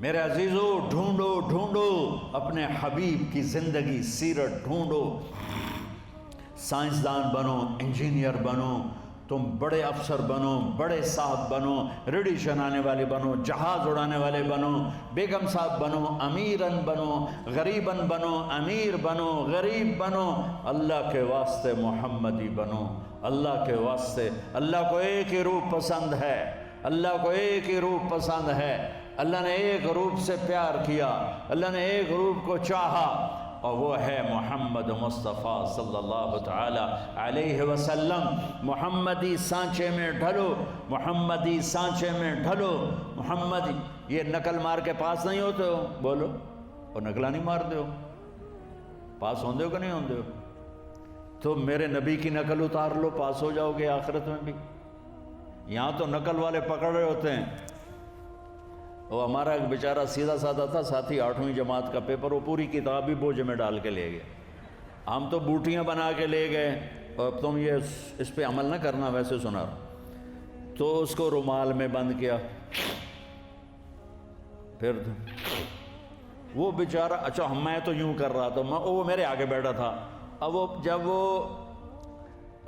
میرے عزیزو ڈھونڈو ڈھونڈو اپنے حبیب کی زندگی سیرت ڈھونڈو، سائنسدان بنو، انجینئر بنو، تم بڑے افسر بنو، بڑے صاحب بنو، ریڈی چلانے والے بنو، جہاز اڑانے والے بنو، بیگم صاحب بنو، امیرن بنو، غریبن بنو، امیر بنو، غریب بنو، اللہ کے واسطے محمدی بنو، اللہ کے واسطے۔ اللہ کو ایک ہی روپ پسند ہے، اللہ کو ایک ہی روپ پسند ہے، اللہ نے ایک روپ سے پیار کیا، اللہ نے ایک روپ کو چاہا، اور وہ ہے محمد مصطفیٰ صلی اللہ تعالی علیہ وسلم۔ محمدی سانچے میں ڈھلو، محمدی سانچے میں ڈھلو، محمدی۔ یہ نقل مار کے پاس نہیں ہوتے ہو، بولو، اور نقلہ نہیں مارتے ہو، پاس ہوندے ہو کہ نہیں ہوندے ہو؟ تو میرے نبی کی نقل اتار لو، پاس ہو جاؤ گے آخرت میں بھی۔ یہاں تو نقل والے پکڑ رہے ہوتے ہیں۔ وہ ہمارا ایک بیچارہ سیدھا سادہ تھا ساتھی، 8ویں جماعت کا پیپر، وہ پوری کتاب ہی بوجھ میں ڈال کے لے گئے۔ ہم تو بوٹیاں بنا کے لے گئے، اور تم یہ اس پہ عمل نہ کرنا، ویسے سنا رہا۔ تو اس کو رومال میں بند کیا، پھر وہ بیچارہ، اچھا میں تو یوں کر رہا تھا، وہ میرے آگے بیٹھا تھا۔ اب وہ جب وہ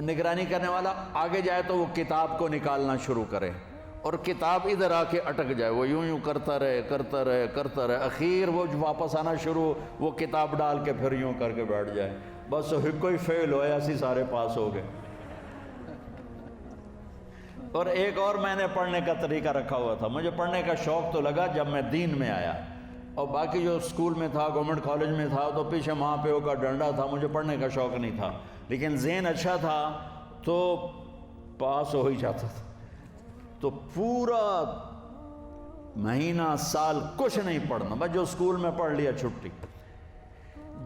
نگرانی کرنے والا آگے جائے تو وہ کتاب کو نکالنا شروع کرے، اور کتاب ادھر آ کے اٹک جائے، وہ یوں یوں کرتا رہے کرتا رہے کرتا رہے، اخیر وہ واپس آنا شروع، وہ کتاب ڈال کے پھر یوں کر کے بیٹھ جائے، بس کوئی فیل ہو، ایسی سارے پاس ہو گئے۔ اور ایک اور میں نے پڑھنے کا طریقہ رکھا ہوا تھا، مجھے پڑھنے کا شوق تو لگا جب میں دین میں آیا، اور باقی جو اسکول میں تھا، گورنمنٹ کالج میں تھا، تو پیچھے ماں پیو کا ڈنڈا تھا، مجھے پڑھنے کا شوق نہیں تھا، لیکن ذہن اچھا تھا تو پاس ہو ہی جاتا تھا۔ تو پورا مہینہ سال کچھ نہیں پڑھنا، بس جو اسکول میں پڑھ لیا چھٹی۔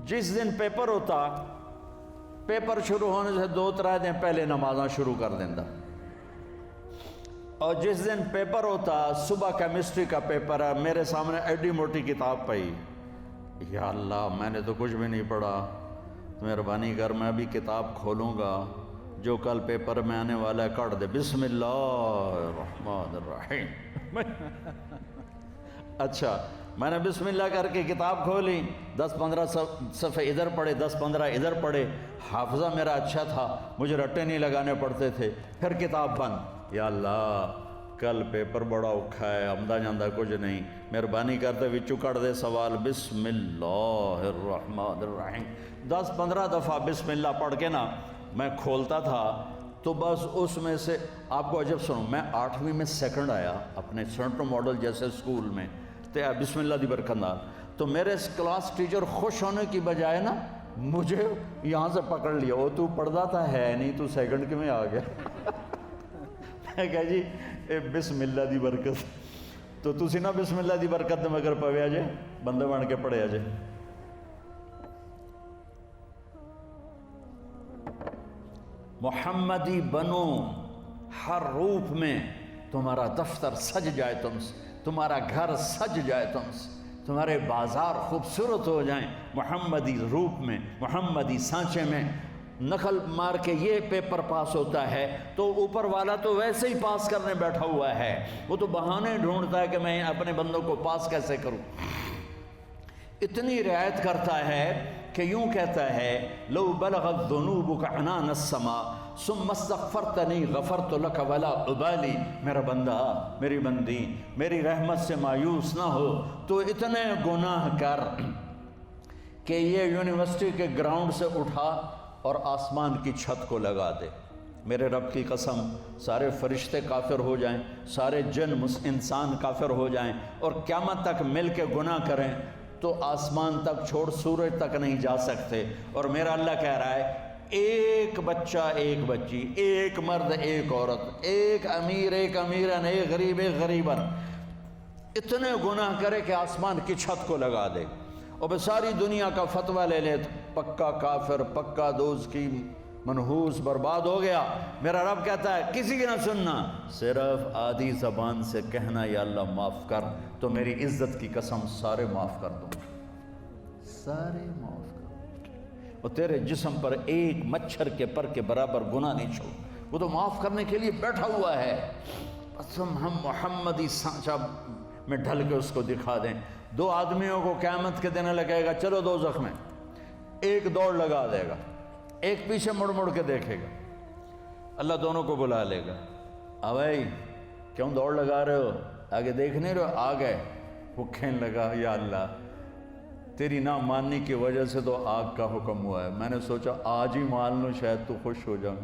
جس دن پیپر ہوتا، پیپر شروع ہونے سے 2-3 دن پہلے نمازاں شروع کر دینا، اور جس دن پیپر ہوتا، صبح کیمسٹری کا پیپر ہے، میرے سامنے ایڈی موٹی کتاب پئی، یا اللہ میں نے تو کچھ بھی نہیں پڑھا، مہربانی کر میں بھی کتاب کھولوں گا، جو کل پیپر میں آنے والا ہے کاٹ دے، بسم اللہ الرحمن الرحیم۔ اچھا میں نے بسم اللہ کر کے کتاب کھولی، 10-15 صفحے ادھر پڑھے، 10-15 ادھر پڑھے، حافظہ میرا اچھا تھا، مجھے رٹے نہیں لگانے پڑتے تھے، پھر کتاب بند، یا اللہ کل پیپر بڑا اوکھا ہے، آمدہ جاندہ کچھ نہیں، مہربانی کرتے وچو کر دے سوال، بسم اللہ الرحمن الرحیم۔ 10-15 دفعہ بسم اللہ پڑھ کے نا میں کھولتا تھا، تو بس اس میں سے آپ کو عجب سنوں، میں 8ویں میں سیکنڈ آیا اپنے سینٹر ماڈل جیسے اسکول میں، تو بسم اللہ دی برکت نال، تو میرے کلاس ٹیچر خوش ہونے کی بجائے نا مجھے یہاں سے پکڑ لیا، وہ تو پڑھتا تھا ہے نہیں، تو سیکنڈ کے میں آ گیا۔ میں کہا جی بسم اللہ دی برکت، تو تسی نا بسم اللہ دی برکت مگر پویا جے، بندے بن کے پڑھیا جے۔ محمدی بنو، ہر روپ میں تمہارا دفتر سج جائے تم سے، تمہارا گھر سج جائے تم سے، تمہارے بازار خوبصورت ہو جائیں محمدی روپ میں، محمدی سانچے میں۔ نقل مار کے یہ پیپر پاس ہوتا ہے تو اوپر والا تو ویسے ہی پاس کرنے بیٹھا ہوا ہے، وہ تو بہانے ڈھونڈتا ہے کہ میں اپنے بندوں کو پاس کیسے کروں، اتنی رعایت کرتا ہے کہ یوں کہتا ہے لو بلغت ذنوبک عنان السماء ثم استغفرتنی غفرت لک ولا ابالی، میرا بندہ میری بندی میری رحمت سے مایوس نہ ہو تو اتنے گناہ کر کہ یہ یونیورسٹی کے گراؤنڈ سے اٹھا اور آسمان کی چھت کو لگا دے، میرے رب کی قسم سارے فرشتے کافر ہو جائیں، سارے جن انسان کافر ہو جائیں اور قیامت تک مل کے گناہ کریں تو آسمان تک چھوڑ سورج تک نہیں جا سکتے، اور میرا اللہ کہہ رہا ہے ایک بچہ ایک بچی، ایک مرد ایک عورت، ایک امیر ایک امیرن، ایک غریب ایک غریبن، اتنے گناہ کرے کہ آسمان کی چھت کو لگا دے، اور ساری دنیا کا فتویٰ لے لے، پکا کافر، پکا دوست کی منحوس، برباد ہو گیا۔ میرا رب کہتا ہے کسی کی نہ سننا، صرف آدھی زبان سے کہنا یا اللہ معاف کر، تو میری عزت کی قسم سارے معاف کر دوں، سارے معاف کر دوں، اور تیرے جسم پر ایک مچھر کے پر کے برابر گناہ نہیں چھوڑ، وہ تو معاف کرنے کے لیے بیٹھا ہوا ہے۔ ہم محمدی سانچہ میں ڈھل کے اس کو دکھا دیں۔ دو آدمیوں کو قیامت کے دن اللہ کہے گا چلو دوزخ میں، ایک دوڑ لگا دے گا، ایک پیچھے مڑ مڑ کے دیکھے گا، اللہ دونوں کو بلا لے گا، بھائی کیوں دوڑ لگا رہے ہو، آگے دیکھ نہیں رہے ہو؟ آ گئے۔ وہ کہنے لگا یا اللہ تیری نہ ماننے کی وجہ سے تو آگ کا حکم ہوا ہے، میں نے سوچا آج ہی مان لوں شاید تو خوش ہو جاؤں۔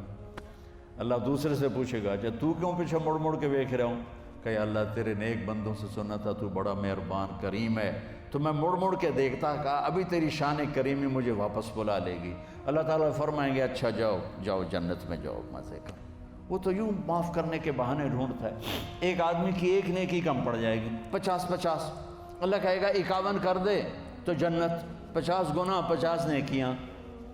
اللہ دوسرے سے پوچھے گا اچھا تو کیوں پیچھے مڑ مڑ کے دیکھ رہا ہوں؟ کہ اللہ تیرے نیک بندوں سے سنا تھا تو بڑا مہربان کریم ہے، تو میں مڑ مڑ کے دیکھتا، کہا ابھی تیری شان کریمی مجھے واپس بلا لے گی۔ اللہ تعالیٰ فرمائیں گے اچھا جاؤ جاؤ جنت میں جاؤ مزے کرو۔ وہ تو یوں معاف کرنے کے بہانے ڈھونڈتا ہے۔ ایک آدمی کی ایک نیکی کم پڑ جائے گی، 50 اللہ کہے گا 51 کر دے تو جنت، 50 گنا 50 نیکیاں۔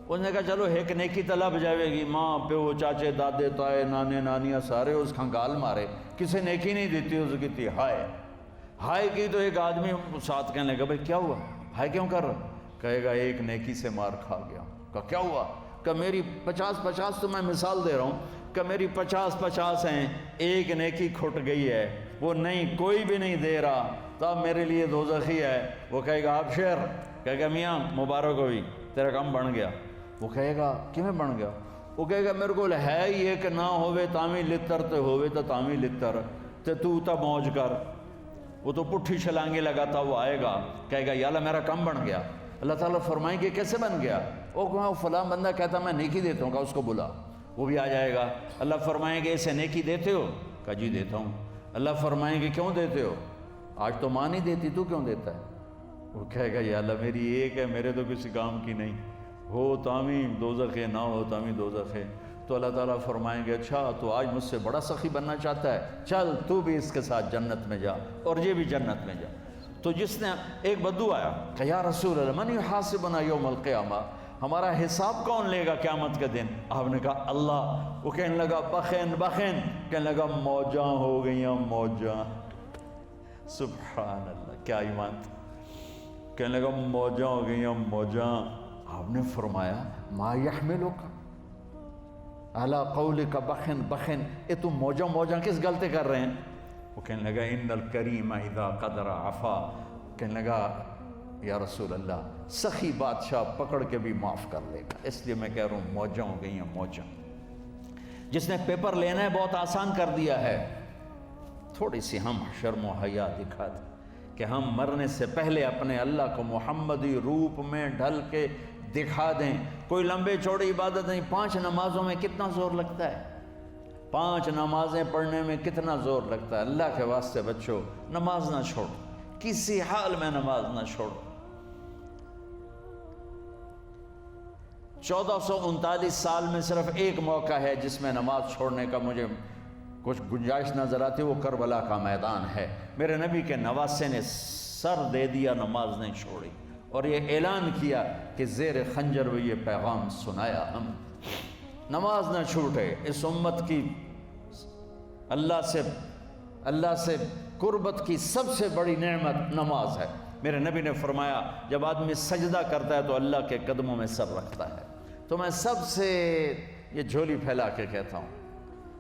اس نے کہا چلو ایک نیکی تو لب جائے گی، ماں پیو چاچے دادے تائے نانے نانیاں سارے اس کھنگال مارے، کسے نیکی نہیں دیتی، اس کی تھی ہائے کی تو ایک آدمی ساتھ کہنے لگا بھائی کیا ہوا، ہائے کیوں کر رہا؟ کہے گا ایک نیکی سے مار کھا گیا۔ کہا کیا ہوا؟ کہ میری 50 تو میں مثال دے رہا ہوں کہ میری 50 ہیں، ایک نیکی کھٹ گئی ہے، وہ نہیں کوئی بھی نہیں دے رہا، تو اب میرے لیے دوزخی ہے۔ وہ کہے گا آپ شیر، کہے گا میاں مبارک ہوئی تیرا کام بن گیا۔ وہ کہے گا کیوں بن گیا؟ وہ کہے گا میرے کو ہے ہی یہ کہ نہ ہوئے تامی لتر تے ہوئے تو تامی لتر تے تو تا موج کر۔ وہ تو پٹھی چھلانگے لگاتا وہ آئے گا، کہے گا یا اللہ میرا کم بن گیا۔ اللہ تعالیٰ فرمائیں گے کیسے بن گیا؟ وہ کہا فلاں بندہ کہتا میں نیکی دیتا ہوں، کہا اس کو بلا، وہ بھی آ جائے گا۔ اللہ فرمائیں گے اسے نیکی دیتے ہو؟ کہا جی دیتا ہوں۔ اللہ فرمائیں گے کیوں دیتے ہو؟ آج تو ماں نہیں دیتی تو کیوں دیتا ہے؟ وہ کہے گا یا اللہ میری ایک ہے، میرے تو کسی کام کی نہیں، ہو تامی دوزخ ہے، نہ ہو تامی دوزخ ہے۔ تو اللہ تعالیٰ فرمائیں گے اچھا تو آج مجھ سے بڑا سخی بننا چاہتا ہے، چل تو بھی اس کے ساتھ جنت میں جا اور یہ بھی جنت میں جا۔ تو جس نے ایک بدو آیا کہ یا رسول اللہ من یحاسبنا یوم القیامہ، ہمارا حساب کون لے گا قیامت کے دن؟ آپ نے کہا اللہ۔ وہ کہنے لگا بخین کہنے لگا موجاں ہو گئیاں موجاں۔ سبحان اللہ کیا ایمان تھا۔ کہنے لگا موجاں ہو گئیاں موجاں۔ آپ نے فرمایا ما یحملک علی قولک بخن، اے تم موجاں کس غلطی کر رہے ہیں؟ وہ کہنے لگا ان الکریم اذا قدر عفا، کہنے لگا یا رسول اللہ سخی بادشاہ پکڑ کے بھی معاف کر لے گا، اس لیے میں کہہ رہا ہوں موجاں ہو گئی ہیں موجاں۔ جس نے پیپر لینا ہے بہت آسان کر دیا ہے، تھوڑی سی ہم شرم و حیا دکھا دیں کہ ہم مرنے سے پہلے اپنے اللہ کو محمدی روپ میں ڈھل کے دکھا دیں۔ کوئی لمبے چوڑی عبادت نہیں، 5 نمازوں میں کتنا زور لگتا ہے، 5 نمازیں پڑھنے میں کتنا زور لگتا ہے۔ اللہ کے واسطے بچوں نماز نہ چھوڑو، کسی حال میں نماز نہ چھوڑو۔ 1439 سال میں صرف ایک موقع ہے جس میں نماز چھوڑنے کا مجھے کچھ گنجائش نظر آتی، وہ کربلا کا میدان ہے۔ میرے نبی کے نواسے نے سر دے دیا، نماز نہیں چھوڑی، اور یہ اعلان کیا کہ زیر خنجر وہ یہ پیغام سنایا ہم، نماز نہ چھوٹے۔ اس امت کی اللہ سے قربت کی سب سے بڑی نعمت نماز ہے۔ میرے نبی نے فرمایا جب آدمی سجدہ کرتا ہے تو اللہ کے قدموں میں سر رکھتا ہے۔ تو میں سب سے یہ جھولی پھیلا کے کہتا ہوں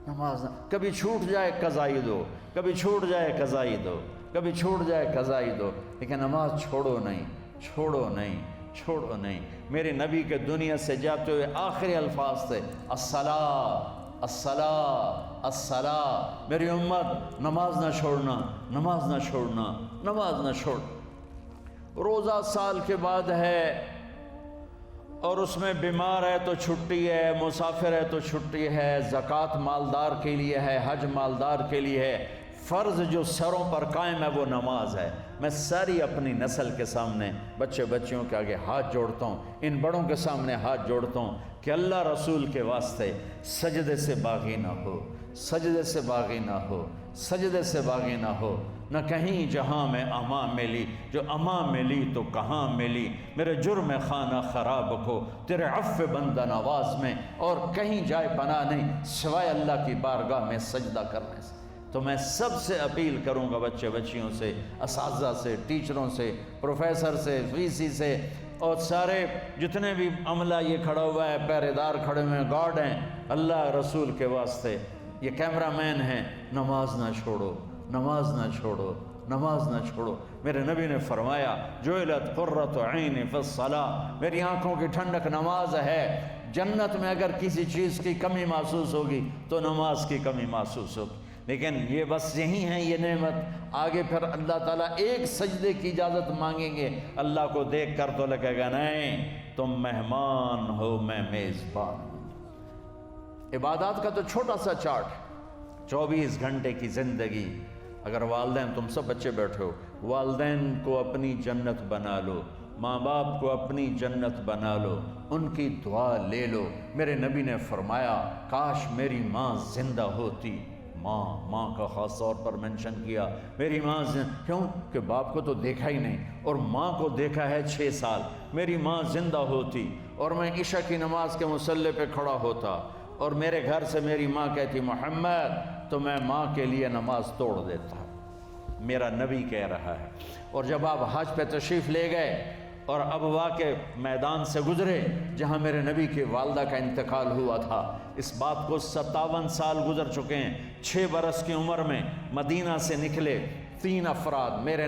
نماز نہ، کبھی چھوٹ جائے قضائی دو، کبھی چھوٹ جائے قضائی دو، کبھی چھوٹ جائے قضائی دو، لیکن نماز چھوڑو نہیں، چھوڑو نہیں، چھوڑو نہیں۔ میرے نبی کے دنیا سے جاتے ہوئے آخری الفاظ تھے الصلاۃ الصلاۃ الصلاۃ، میری امت نماز نہ چھوڑنا، نماز نہ چھوڑنا، نماز نہ چھوڑ۔ روزہ سال کے بعد ہے اور اس میں بیمار ہے تو چھٹی ہے، مسافر ہے تو چھٹی ہے، زکوٰۃ مالدار کے لیے ہے، حج مالدار کے لیے ہے، فرض جو سروں پر قائم ہے وہ نماز ہے۔ میں ساری اپنی نسل کے سامنے بچیوں کے آگے ہاتھ جوڑتا ہوں، ان بڑوں کے سامنے ہاتھ جوڑتا ہوں کہ اللہ رسول کے واسطے سجدے سے باغی نہ ہو، سجدے سے باغی نہ ہو، سجدے سے باغی نہ ہو۔ نہ کہیں جہاں میں اماں ملی، جو اماں ملی تو کہاں ملی، میرے جرم خانہ خراب کو تیرے عفو بندہ نواز میں، اور کہیں جائے پناہ نہیں سوائے اللہ کی بارگاہ میں سجدہ کرنے سے۔ تو میں سب سے اپیل کروں گا، بچیوں سے، اساتذہ سے، ٹیچروں سے، پروفیسر سے، وی سی سے، اور سارے جتنے بھی عملہ یہ کھڑا ہوا ہے، پہرے دار کھڑے ہوئے ہیں، گارڈ ہیں، اللہ رسول کے واسطے، یہ کیمرہ مین ہیں، نماز نہ چھوڑو، نماز نہ چھوڑو، نماز نہ چھوڑو۔ میرے نبی نے فرمایا جعلت قرۃ عینی فی الصلاۃ، میری آنکھوں کی ٹھنڈک نماز ہے۔ جنت میں اگر کسی چیز کی کمی محسوس ہوگی تو نماز کی کمی محسوس ہوگی، لیکن یہ بس یہی ہے یہ نعمت۔ آگے پھر اللہ تعالیٰ ایک سجدے کی اجازت مانگیں گے، اللہ کو دیکھ کر تو لگے گا نہیں تم مہمان ہو میں میزبان ہوں۔ عبادات کا تو چھوٹا سا چارٹ، 24 گھنٹے کی زندگی۔ اگر والدین، تم سب بچے بیٹھے ہو، والدین کو اپنی جنت بنا لو، ماں باپ کو اپنی جنت بنا لو، ان کی دعا لے لو۔ میرے نبی نے فرمایا کاش میری ماں زندہ ہوتی۔ ماں کا خاص طور پر منشن کیا، میری ماں کیوں کہ باپ کو تو دیکھا ہی نہیں اور ماں کو دیکھا ہے 6 سال۔ میری ماں زندہ ہوتی اور میں عشاء کی نماز کے مصلی پہ کھڑا ہوتا اور میرے گھر سے میری ماں کہتی محمد، تو میں ماں کے لیے نماز توڑ دیتا۔ میرا نبی کہہ رہا ہے۔ اور جب آپ حج پہ تشریف لے گئے اور ابوا کے میدان سے گزرے جہاں میرے نبی کی والدہ کا انتقال ہوا تھا، اس بات کو 57 سال گزر چکے ہیں۔ 6 برس کی عمر میں مدینہ سے نکلے 3 افراد، میرے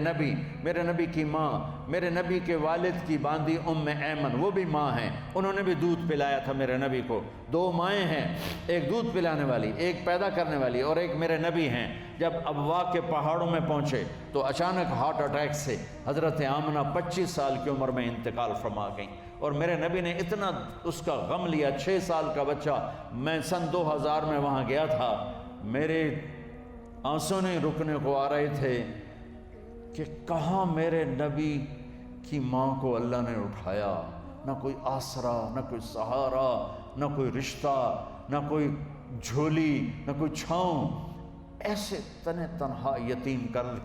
نبی کی ماں، میرے نبی کے والد کی باندی ام ایمن، وہ بھی ماں ہیں، انہوں نے بھی دودھ پلایا تھا میرے نبی کو۔ 2 مائیں ہیں، ایک دودھ پلانے والی، ایک پیدا کرنے والی، اور ایک میرے نبی ہیں۔ جب ابوا کے پہاڑوں میں پہنچے تو اچانک ہارٹ اٹیک سے حضرت آمنہ 25 سال کی عمر میں انتقال فرما گئیں، اور میرے نبی نے اتنا اس کا غم لیا۔ 6 سال کا بچہ، میں سن 2000 میں وہاں گیا تھا، میرے آنسوں نہیں رکنے کو آ رہے تھے کہ کہاں میرے نبی کی ماں کو اللہ نے اٹھایا، نہ کوئی آسرا، نہ کوئی سہارا، نہ کوئی رشتہ، نہ کوئی جھولی، نہ کوئی چھاؤں، ایسے تنہا یتیم کر لی۔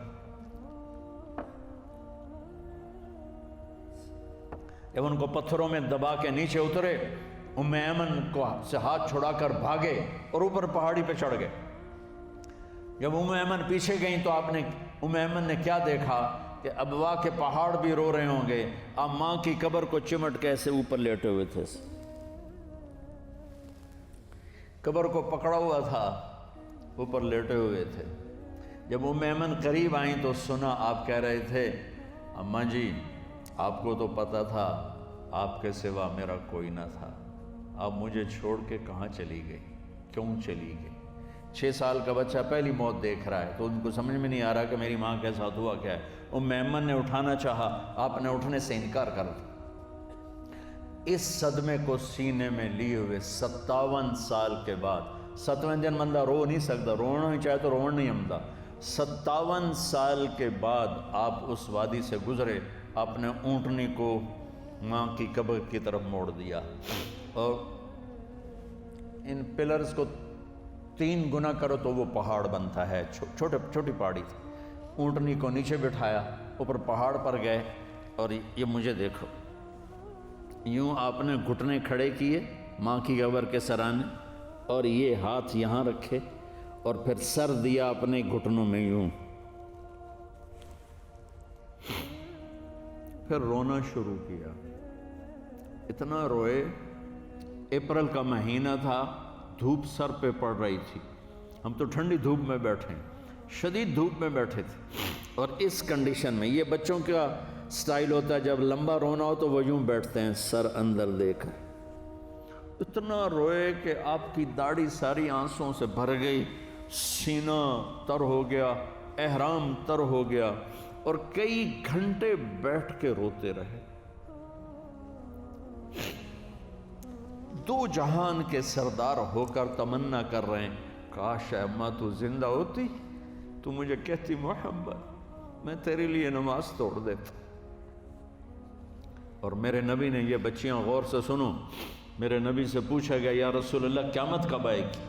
جب ان کو پتھروں میں دبا کے نیچے اترے، ام ایمن کو سے ہاتھ چھڑا کر بھاگے اور اوپر پہاڑی پہ چڑھ گئے۔ جب ام ایمن پیچھے گئیں تو ام ایمن نے کیا دیکھا کہ ابوا کے پہاڑ بھی رو رہے ہوں گے، آپ ماں کی قبر کو چمٹ کے ایسے اوپر لیٹے ہوئے تھے، قبر کو پکڑا ہوا تھا، اوپر لیٹے ہوئے تھے۔ جب ام ایمن قریب آئیں تو سنا آپ کہہ رہے تھے اماں جی آپ کو تو پتا تھا آپ کے سوا میرا کوئی نہ تھا، آپ مجھے چھوڑ کے کہاں چلی گئی، کیوں چلی گئی؟ 6 سال کا بچہ پہلی موت دیکھ رہا ہے تو ان کو سمجھ میں نہیں آ رہا کہ میری ماں کے ساتھ ہوا کیا ہے۔ ام ایمن نے اٹھانا چاہا، آپ نے اٹھنے سے انکار کر دیا۔ اس صدمے کو سینے میں لیے ہوئے 57 سال کے بعد، 7ویں دن بندہ رو نہیں سکتا، رونا ہی چاہے تو رونا نہیں آمدا، 57 سال کے بعد آپ اس وادی سے گزرے، آپ نے اونٹنی کو ماں کی قبر کی طرف موڑ دیا اور ان پلرز کو 3 گنا کرو تو وہ پہاڑ بنتا ہے، چھوٹی پہاڑی تھی۔ اونٹنی کو نیچے بٹھایا، اوپر پہاڑ پر گئے اور یہ مجھے دیکھو، یوں آپ نے گھٹنے کھڑے کیے ماں کی قبر کے سرانے اور یہ ہاتھ یہاں رکھے اور پھر سر دیا اپنے گھٹنوں میں یوں، پھر رونا شروع کیا۔ اتنا روئے، اپریل کا مہینہ تھا، دھوپ سر پہ پڑ رہی تھی، ہم تو ٹھنڈی دھوپ میں بیٹھے ہیں، شدید دھوپ میں بیٹھے تھے، اور اس کنڈیشن میں یہ بچوں کا سٹائل ہوتا ہے جب لمبا رونا ہو تو وہ یوں بیٹھتے ہیں سر اندر دے کر۔ اتنا روئے کہ آپ کی داڑھی ساری آنسوں سے بھر گئی، سینہ تر ہو گیا، احرام تر ہو گیا، اور کئی گھنٹے بیٹھ کے روتے رہے۔ 2 جہان کے سردار ہو کر تمنا کر رہے ہیں کاش اماں تو زندہ ہوتی تو مجھے کہتی محمد میں تیرے لیے نماز توڑ دیتا۔ اور میرے نبی نے، یہ بچیاں غور سے سنو، میرے نبی سے پوچھا گیا یا رسول اللہ قیامت کب آئے گی؟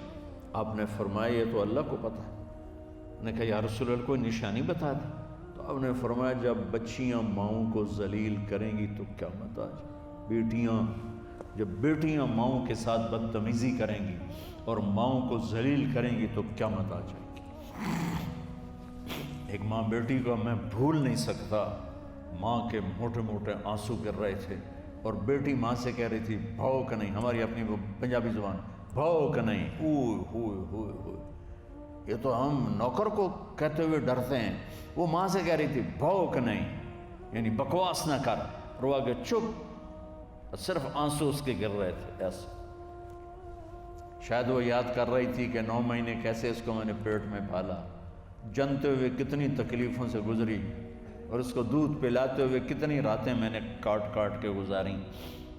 آپ نے فرمایا یہ تو اللہ کو پتہ ہے۔ نے کہا یا رسول اللہ کوئی نشانی بتا دیں؟ تو آپ نے فرمایا جب بچیاں ماؤں کو ذلیل کریں گی تو قیامت آ جائے۔ جب بیٹیاں ماؤں کے ساتھ بدتمیزی کریں گی اور ماؤں کو ذلیل کریں گی تو قیامت آ جائے گی۔ ایک ماں بیٹی کو میں بھول نہیں سکتا، ماں کے موٹے موٹے آنسو گر رہے تھے اور بیٹی ماں سے کہہ رہی تھی بھوک نہیں، ہماری اپنی پنجابی زبان بھوک نہیں، ہوئے ہوئے ہوئے ہوئے، یہ تو ہم نوکر کو کہتے ہوئے ڈرتے ہیں. وہ ماں سے کہہ رہی تھی بھوک نہیں، یعنی بکواس نہ کر. رو کے چپ، صرف آنسو اس کے گر رہے تھے ایسے. شاید وہ یاد کر رہی تھی کہ 9 مہینے کیسے اس کو میں نے پیٹ میں پالا، جنتے ہوئے کتنی تکلیفوں سے گزری، اور اس کو دودھ پلاتے ہوئے کتنی راتیں میں نے کاٹ کاٹ کے گزاری،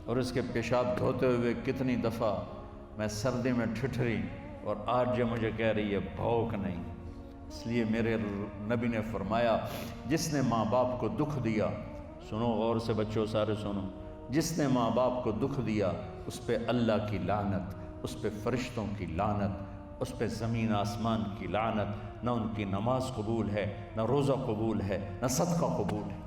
اور اس کے پیشاب دھوتے ہوئے کتنی دفعہ میں سردی میں ٹھٹھری، اور آج جو مجھے کہہ رہی ہے بھوک نہیں. اس لیے میرے نبی نے فرمایا جس نے ماں باپ کو دکھ دیا، سنو غور سے بچوں سارے سنو، جس نے ماں باپ کو دکھ دیا اس پہ اللہ کی لعنت، اس پہ فرشتوں کی لعنت، اس پہ زمین آسمان کی لعنت. نہ ان کی نماز قبول ہے، نہ روزہ قبول ہے، نہ صدقہ قبول ہے.